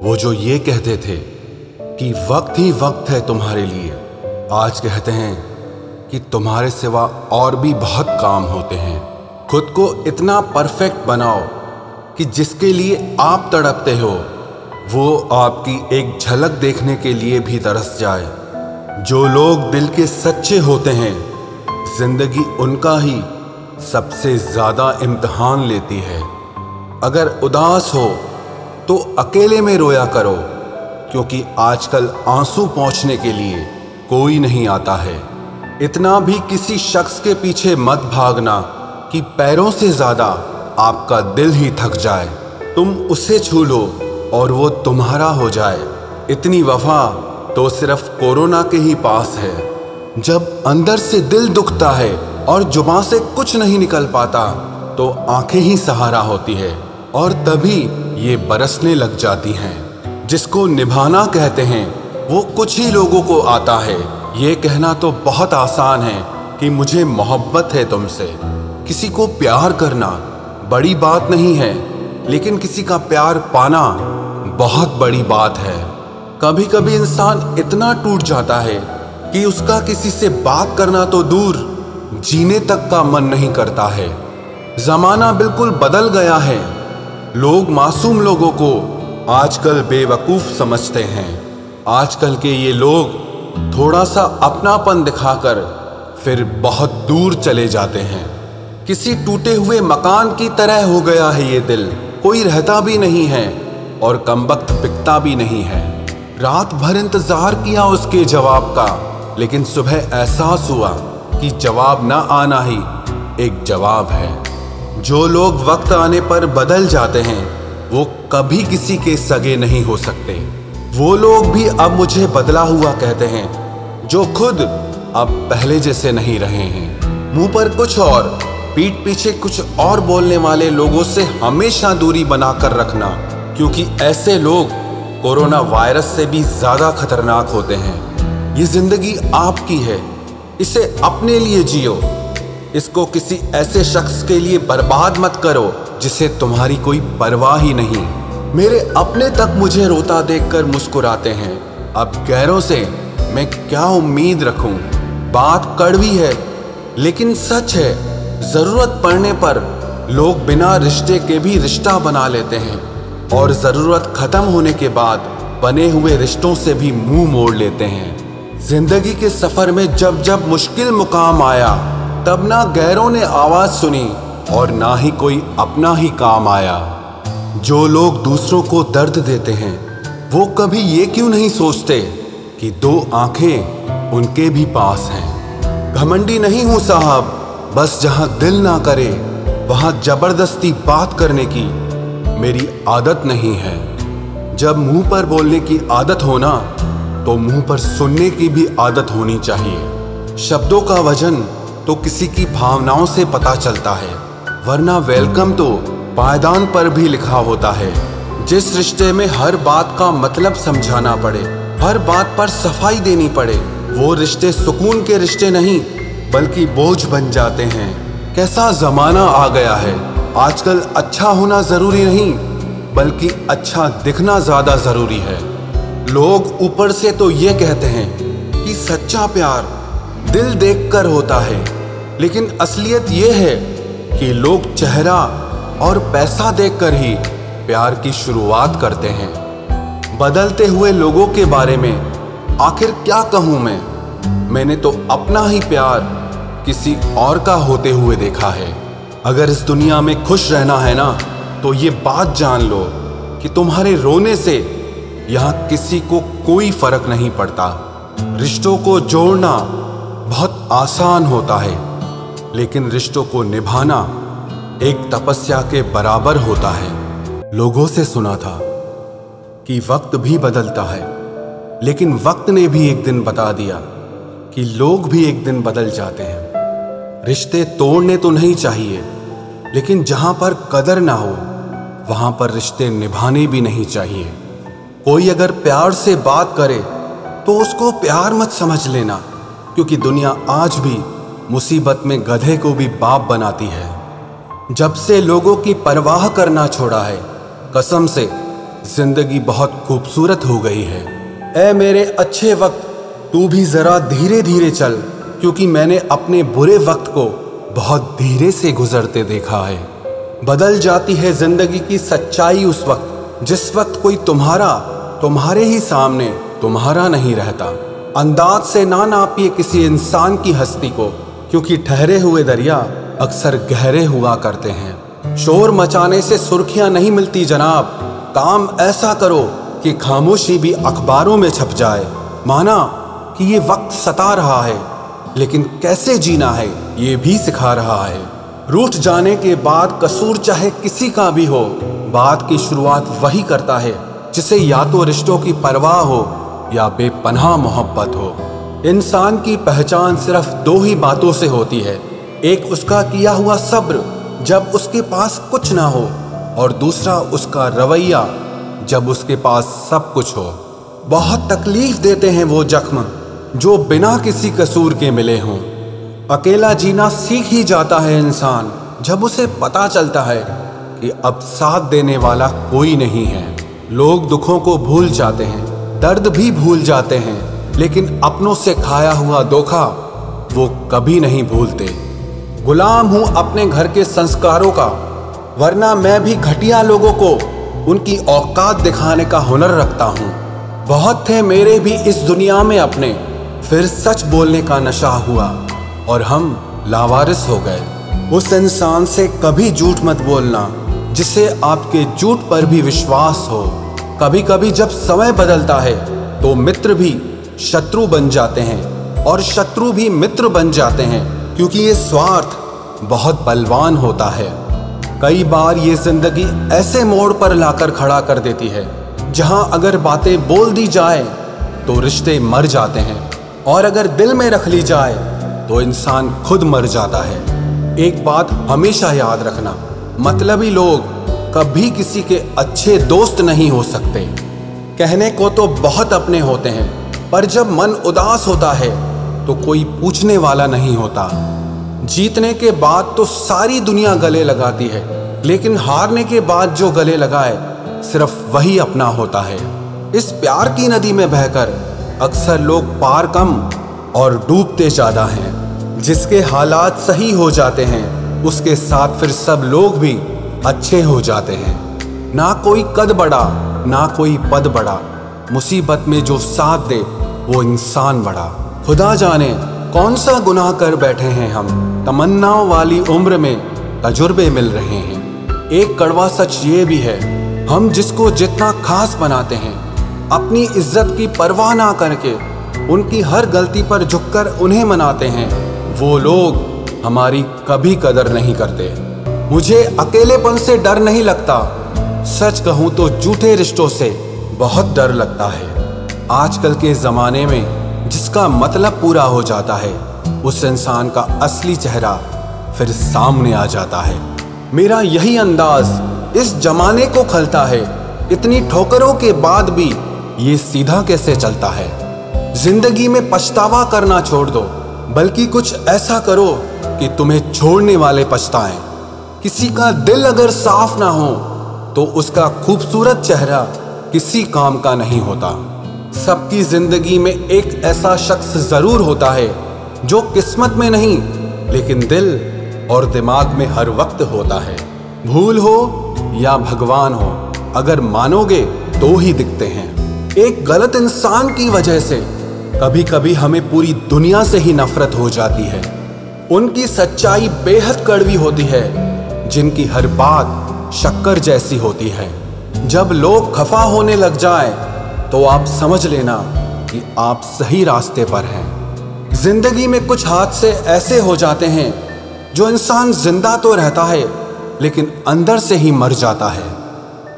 वो जो ये कहते थे कि वक्त ही वक्त है तुम्हारे लिए, आज कहते हैं कि तुम्हारे सिवा और भी बहुत काम होते हैं। खुद को इतना परफेक्ट बनाओ कि जिसके लिए आप तड़पते हो वो आपकी एक झलक देखने के लिए भी तरस जाए। जो लोग दिल के सच्चे होते हैं, जिंदगी उनका ही सबसे ज़्यादा इम्तिहान लेती है। अगर उदास हो तो अकेले में रोया करो, क्योंकि आजकल आंसू पोंछने के लिए कोई नहीं आता है। इतना भी किसी शख्स के पीछे मत भागना कि पैरों से ज़्यादा आपका दिल ही थक जाए। तुम उसे छू लो और वो तुम्हारा हो जाए। इतनी वफा तो सिर्फ कोरोना के ही पास है। जब अंदर से दिल दुखता है और जुबान से कुछ नहीं निकल पाता तो आंखें ही सहारा होती है, और तभी ये बरसने लग जाती हैं। जिसको निभाना कहते हैं वो कुछ ही लोगों को आता है। ये कहना तो बहुत आसान है कि मुझे मोहब्बत है तुमसे। किसी को प्यार करना बड़ी बात नहीं है, लेकिन किसी का प्यार पाना बहुत बड़ी बात है। कभी कभी इंसान इतना टूट जाता है कि उसका किसी से बात करना तो दूर, जीने तक का मन नहीं करता है। जमाना बिल्कुल बदल गया है। लोग मासूम लोगों को आजकल बेवकूफ़ समझते हैं। आजकल के ये लोग थोड़ा सा अपनापन दिखाकर फिर बहुत दूर चले जाते हैं। किसी टूटे हुए मकान की तरह हो गया है ये दिल। कोई रहता भी नहीं है और कमबख्त बिकता भी नहीं है। रात भर इंतज़ार किया उसके जवाब का, लेकिन सुबह एहसास हुआ कि जवाब ना आना ही एक जवाब है। जो लोग वक्त आने पर बदल जाते हैं वो कभी किसी के सगे नहीं हो सकते। वो लोग भी अब मुझे बदला हुआ कहते हैं जो खुद अब पहले जैसे नहीं रहे हैं। मुंह पर कुछ और पीठ पीछे कुछ और बोलने वाले लोगों से हमेशा दूरी बनाकर रखना, क्योंकि ऐसे लोग कोरोना वायरस से भी ज़्यादा खतरनाक होते हैं। ये जिंदगी आपकी है, इसे अपने लिए जियो। इसको किसी ऐसे शख्स के लिए बर्बाद मत करो जिसे तुम्हारी कोई परवाह ही नहीं। मेरे अपने तक मुझे रोता देखकर मुस्कुराते हैं। अब गैरों से मैं क्या उम्मीद रखूं? बात कड़वी है लेकिन सच है। ज़रूरत पड़ने पर लोग बिना रिश्ते के भी रिश्ता बना लेते हैं, और ज़रूरत ख़त्म होने के बाद बने हुए रिश्तों से भी मुंह मोड़ लेते हैं। जिंदगी के सफ़र में जब जब मुश्किल मुकाम आया, तब ना गैरों ने आवाज़ सुनी और ना ही कोई अपना ही काम आया। जो लोग दूसरों को दर्द देते हैं वो कभी ये क्यों नहीं सोचते कि दो आंखें उनके भी पास हैं। घमंडी नहीं हूँ साहब, बस जहाँ दिल ना करे वहाँ ज़बरदस्ती बात करने की मेरी आदत नहीं है। जब मुंह पर बोलने की आदत हो ना, तो मुंह पर सुनने की भी आदत होनी चाहिए। शब्दों का वजन तो किसी की भावनाओं से पता चलता है, वरना वेलकम तो पायदान पर भी लिखा होता है। जिस रिश्ते में हर बात का मतलब समझाना पड़े, हर बात पर सफाई देनी पड़े, वो रिश्ते सुकून के रिश्ते नहीं बल्कि बोझ बन जाते हैं। कैसा ज़माना आ गया है। आजकल अच्छा होना ज़रूरी नहीं बल्कि अच्छा दिखना ज़्यादा ज़रूरी है। लोग ऊपर से तो ये कहते हैं कि सच्चा प्यार दिल देखकर होता है, लेकिन असलियत ये है कि लोग चेहरा और पैसा देखकर ही प्यार की शुरुआत करते हैं। बदलते हुए लोगों के बारे में आखिर क्या कहूँ मैं? मैंने तो अपना ही प्यार किसी और का होते हुए देखा है। अगर इस दुनिया में खुश रहना है ना, तो ये बात जान लो कि तुम्हारे रोने से यहाँ किसी को कोई फर्क नहीं पड़ता। रिश्तों को जोड़ना बहुत आसान होता है, लेकिन रिश्तों को निभाना एक तपस्या के बराबर होता है। लोगों से सुना था कि वक्त भी बदलता है, लेकिन वक्त ने भी एक दिन बता दिया कि लोग भी एक दिन बदल जाते हैं। रिश्ते तोड़ने तो नहीं चाहिए, लेकिन जहाँ पर कदर ना हो वहाँ पर रिश्ते निभाने भी नहीं चाहिए। कोई अगर प्यार से बात करे तो उसको प्यार मत समझ लेना, क्योंकि दुनिया आज भी मुसीबत में गधे को भी बाप बनाती है। जब से लोगों की परवाह करना छोड़ा है, कसम से जिंदगी बहुत खूबसूरत हो गई है। ऐ मेरे अच्छे वक्त, तू भी जरा धीरे धीरे चल, क्योंकि मैंने अपने बुरे वक्त को बहुत धीरे से गुजरते देखा है। बदल जाती है जिंदगी की सच्चाई उस वक्त जिस वक्त कोई तुम्हारे ही सामने तुम्हारा नहीं रहता। अंदाज से ना नापिए किसी इंसान की हस्ती को, क्योंकि ठहरे हुए दरिया अक्सर गहरे हुआ करते हैं। शोर मचाने से सुर्खियां नहीं मिलती जनाब, काम ऐसा करो कि खामोशी भी अखबारों में छप जाए। माना कि ये वक्त सता रहा है, लेकिन कैसे जीना है ये भी सिखा रहा है। रूठ जाने के बाद कसूर चाहे किसी का भी हो, बात की शुरुआत वही करता है जिसे या तो रिश्तों की परवाह हो या बेपनाह मोहब्बत हो। इंसान की पहचान सिर्फ दो ही बातों से होती है, एक उसका किया हुआ सब्र जब उसके पास कुछ ना हो, और दूसरा उसका रवैया जब उसके पास सब कुछ हो। बहुत तकलीफ देते हैं वो जख्म जो बिना किसी कसूर के मिले हों। अकेला जीना सीख ही जाता है इंसान जब उसे पता चलता है कि अब साथ देने वाला कोई नहीं है। लोग दुखों को भूल जाते हैं, दर्द भी भूल जाते हैं, लेकिन अपनों से खाया हुआ धोखा वो कभी नहीं भूलते। गुलाम हूं अपने घर के संस्कारों का, वरना मैं भी घटिया लोगों को उनकी औकात दिखाने का हुनर रखता हूं। बहुत थे मेरे भी इस दुनिया में अपने, फिर सच बोलने का नशा हुआ और हम लावारिस हो गए। उस इंसान से कभी झूठ मत बोलना जिसे आपके झूठ पर भी विश्वास हो। कभी कभी जब समय बदलता है तो मित्र भी शत्रु बन जाते हैं और शत्रु भी मित्र बन जाते हैं, क्योंकि ये स्वार्थ बहुत बलवान होता है। कई बार ये जिंदगी ऐसे मोड़ पर लाकर खड़ा कर देती है जहां अगर बातें बोल दी जाए तो रिश्ते मर जाते हैं, और अगर दिल में रख ली जाए तो इंसान खुद मर जाता है। एक बात हमेशा याद रखना, मतलबी लोग कभी किसी के अच्छे दोस्त नहीं हो सकते। कहने को तो बहुत अपने होते हैं, पर जब मन उदास होता है तो कोई पूछने वाला नहीं होता। जीतने के बाद तो सारी दुनिया गले लगाती है, लेकिन हारने के बाद जो गले लगाए सिर्फ वही अपना होता है। इस प्यार की नदी में बहकर अक्सर लोग पार कम और डूबते ज्यादा हैं। जिसके हालात सही हो जाते हैं उसके साथ फिर सब लोग भी अच्छे हो जाते हैं। ना कोई कद बड़ा ना कोई पद बड़ा, मुसीबत में जो साथ दे वो इंसान बड़ा। खुदा जाने कौन सा गुनाह कर बैठे हैं हम, तमन्नाओं वाली उम्र में तजुर्बे मिल रहे हैं। एक कड़वा सच ये भी है, हम जिसको जितना खास बनाते हैं, अपनी इज्जत की परवाह ना करके उनकी हर गलती पर झुककर उन्हें मनाते हैं, वो लोग हमारी कभी कदर नहीं करते। मुझे अकेलेपन से डर नहीं लगता, सच कहूं तो झूठे रिश्तों से बहुत डर लगता है। आजकल के ज़माने में जिसका मतलब पूरा हो जाता है, उस इंसान का असली चेहरा फिर सामने आ जाता है। मेरा यही अंदाज इस जमाने को खलता है, इतनी ठोकरों के बाद भी ये सीधा कैसे चलता है। जिंदगी में पछतावा करना छोड़ दो, बल्कि कुछ ऐसा करो कि तुम्हें छोड़ने वाले पछताएं। किसी का दिल अगर साफ ना हो तो उसका खूबसूरत चेहरा किसी काम का नहीं होता। सबकी जिंदगी में एक ऐसा शख्स जरूर होता है जो किस्मत में नहीं लेकिन दिल और दिमाग में हर वक्त होता है। भूल हो या भगवान हो, अगर मानोगे तो ही दिखते हैं। एक गलत इंसान की वजह से कभी कभी हमें पूरी दुनिया से ही नफरत हो जाती है। उनकी सच्चाई बेहद कड़वी होती है, जिनकी हर बात शक्कर जैसी होती है। जब लोग खफा होने लग जाए तो आप समझ लेना कि आप सही रास्ते पर हैं। जिंदगी में कुछ हादसे ऐसे हो जाते हैं जो इंसान जिंदा तो रहता है लेकिन अंदर से ही मर जाता है।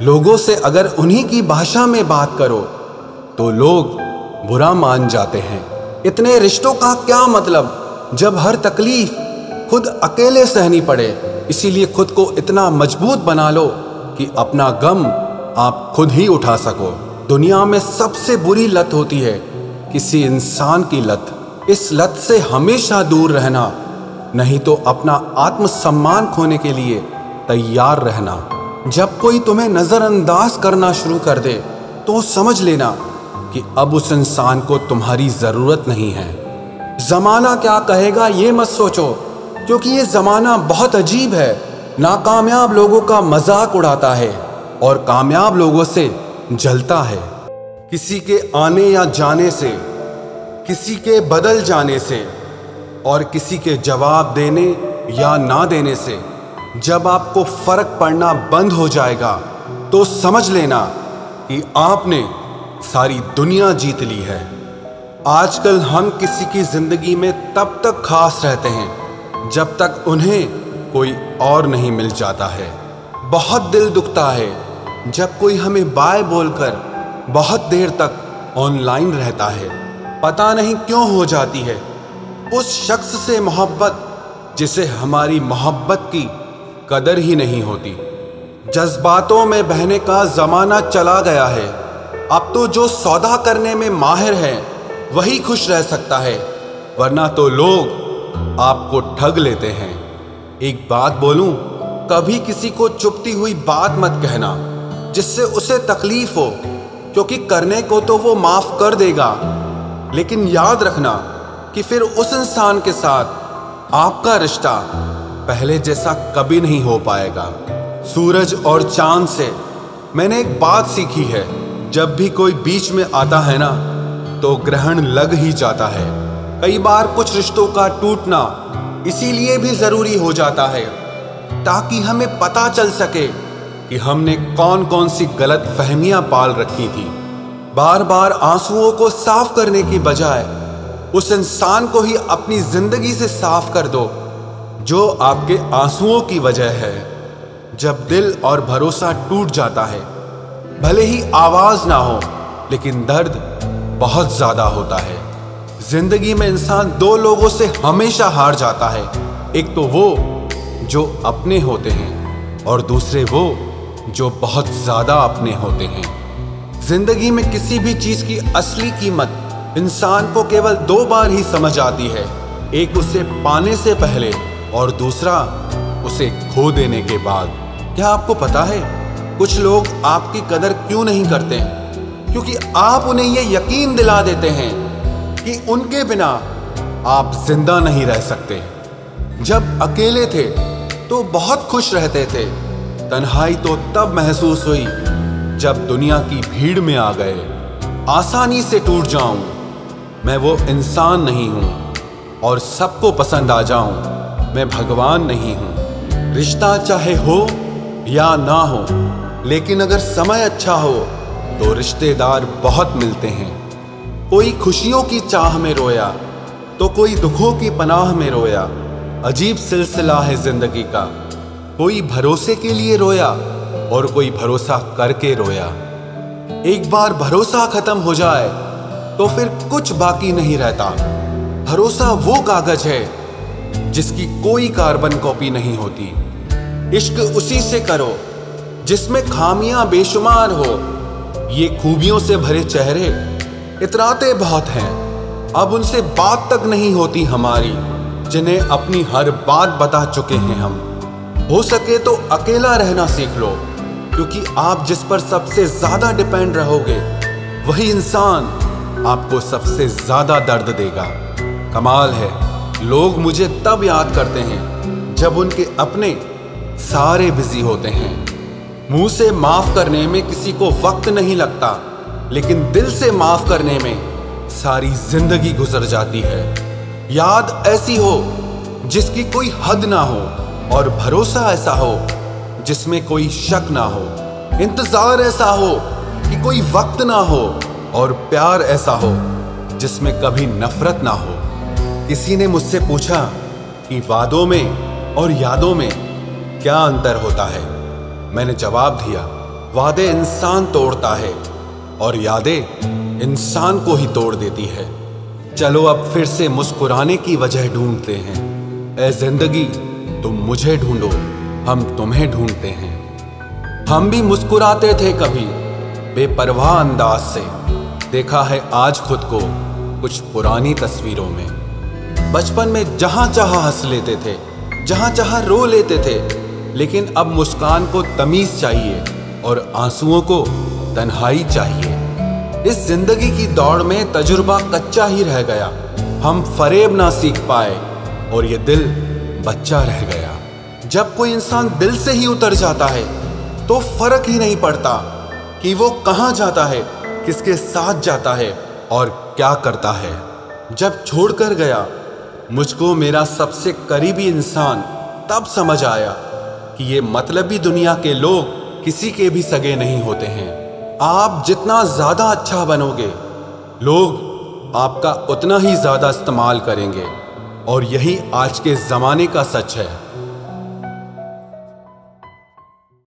लोगों से अगर उन्हीं की भाषा में बात करो तो लोग बुरा मान जाते हैं। इतने रिश्तों का क्या मतलब जब हर तकलीफ खुद अकेले सहनी पड़े। इसीलिए खुद को इतना मजबूत बना लो कि अपना गम आप खुद ही उठा सको। दुनिया में सबसे बुरी लत होती है किसी इंसान की लत। इस लत से हमेशा दूर रहना, नहीं तो अपना आत्मसम्मान खोने के लिए तैयार रहना। जब कोई तुम्हें नजरअंदाज करना शुरू कर दे तो समझ लेना कि अब उस इंसान को तुम्हारी जरूरत नहीं है। जमाना क्या कहेगा ये मत सोचो, क्योंकि ये जमाना बहुत अजीब है। नाकामयाब लोगों का मजाक उड़ाता है और कामयाब लोगों से जलता है। किसी के आने या जाने से, किसी के बदल जाने से और किसी के जवाब देने या ना देने से जब आपको फर्क पड़ना बंद हो जाएगा तो समझ लेना कि आपने सारी दुनिया जीत ली है। आजकल हम किसी की जिंदगी में तब तक खास रहते हैं जब तक उन्हें कोई और नहीं मिल जाता है। बहुत दिल दुखता है जब कोई हमें बाय बोलकर बहुत देर तक ऑनलाइन रहता है। पता नहीं क्यों हो जाती है उस शख्स से मोहब्बत जिसे हमारी मोहब्बत की कदर ही नहीं होती। जज्बातों में बहने का जमाना चला गया है। अब तो जो सौदा करने में माहिर है वही खुश रह सकता है, वरना तो लोग आपको ठग लेते हैं। एक बात बोलूं, कभी किसी को चुभती हुई बात मत कहना जिससे उसे तकलीफ हो, क्योंकि करने को तो वो माफ कर देगा, लेकिन याद रखना कि फिर उस इंसान के साथ आपका रिश्ता पहले जैसा कभी नहीं हो पाएगा। सूरज और चांद से मैंने एक बात सीखी है, जब भी कोई बीच में आता है ना तो ग्रहण लग ही जाता है। कई बार कुछ रिश्तों का टूटना इसीलिए भी जरूरी हो जाता है ताकि हमें पता चल सके कि हमने कौन कौन सी गलत फहमियां पाल रखी थी। बार बार आंसुओं को साफ करने की बजाय उस इंसान को ही अपनी जिंदगी से साफ कर दो जो आपके आंसुओं की वजह है। जब दिल और भरोसा टूट जाता है, भले ही आवाज ना हो लेकिन दर्द बहुत ज्यादा होता है। जिंदगी में इंसान दो लोगों से हमेशा हार जाता है, एक तो वो जो अपने होते हैं और दूसरे वो जो बहुत ज्यादा अपने होते हैं। जिंदगी में किसी भी चीज की असली कीमत इंसान को केवल दो बार ही समझ आती है, एक उसे पाने से पहले और दूसरा उसे खो देने के बाद। क्या आपको पता है कुछ लोग आपकी कदर क्यों नहीं करते? क्योंकि आप उन्हें यह यकीन दिला देते हैं कि उनके बिना आप जिंदा नहीं रह सकते। जब अकेले थे तो बहुत खुश रहते थे, तन्हाई तो तब महसूस हुई जब दुनिया की भीड़ में आ गए। आसानी से टूट जाऊं, मैं वो इंसान नहीं हूं, और सबको पसंद आ जाऊं, मैं भगवान नहीं हूं। रिश्ता चाहे हो या ना हो, लेकिन अगर समय अच्छा हो तो रिश्तेदार बहुत मिलते हैं। कोई खुशियों की चाह में रोया तो कोई दुखों की पनाह में रोया। अजीब सिलसिला है जिंदगी का, कोई भरोसे के लिए रोया और कोई भरोसा करके रोया। एक बार भरोसा खत्म हो जाए तो फिर कुछ बाकी नहीं रहता। भरोसा वो कागज है जिसकी कोई कार्बन कॉपी नहीं होती। इश्क उसी से करो जिसमें खामियां बेशुमार हो। ये खूबियों से भरे चेहरे इतराते बहुत हैं, अब उनसे बात तक नहीं होती हमारी, जिन्हें अपनी हर बात बता चुके हैं हम। हो सके तो अकेला रहना सीख लो, क्योंकि आप जिस पर सबसे ज्यादा डिपेंड रहोगे वही इंसान आपको सबसे ज्यादा दर्द देगा। कमाल है, लोग मुझे तब याद करते हैं जब उनके अपने सारे बिजी होते हैं। मुंह से माफ करने में किसी को वक्त नहीं लगता, लेकिन दिल से माफ करने में सारी जिंदगी गुजर जाती है। याद ऐसी हो जिसकी कोई हद ना हो, और भरोसा ऐसा हो जिसमें कोई शक ना हो। इंतजार ऐसा हो कि कोई वक्त ना हो, और प्यार ऐसा हो जिसमें कभी नफरत ना हो। किसी ने मुझसे पूछा कि वादों में और यादों में क्या अंतर होता है। मैंने जवाब दिया, वादे इंसान तोड़ता है और यादें इंसान को ही तोड़ देती है। चलो अब फिर से मुस्कुराने की वजह ढूंढते हैं। ऐ जिंदगी तुम मुझे ढूंढो, हम तुम्हें ढूंढते हैं। हम भी मुस्कुराते थे कभी बेपरवाह अंदाज से, देखा है आज खुद को कुछ पुरानी तस्वीरों में। बचपन में जहां चाहा हंस लेते थे, जहां चाहा रो लेते थे, लेकिन अब मुस्कान को तमीज चाहिए और आंसुओं को तन्हाई चाहिए। इस जिंदगी की दौड़ में तजुर्बा कच्चा ही रह गया, हम फरेब ना सीख पाए और ये दिल बच्चा रह गया। जब कोई इंसान दिल से ही उतर जाता है तो फर्क ही नहीं पड़ता कि वो कहाँ जाता है, किसके साथ जाता है और क्या करता है। जब छोड़कर गया मुझको मेरा सबसे करीबी इंसान, तब समझ आया कि ये मतलबी दुनिया के लोग किसी के भी सगे नहीं होते हैं। आप जितना ज़्यादा अच्छा बनोगे, लोग आपका उतना ही ज़्यादा इस्तेमाल करेंगे और यही आज के ज़माने का सच है।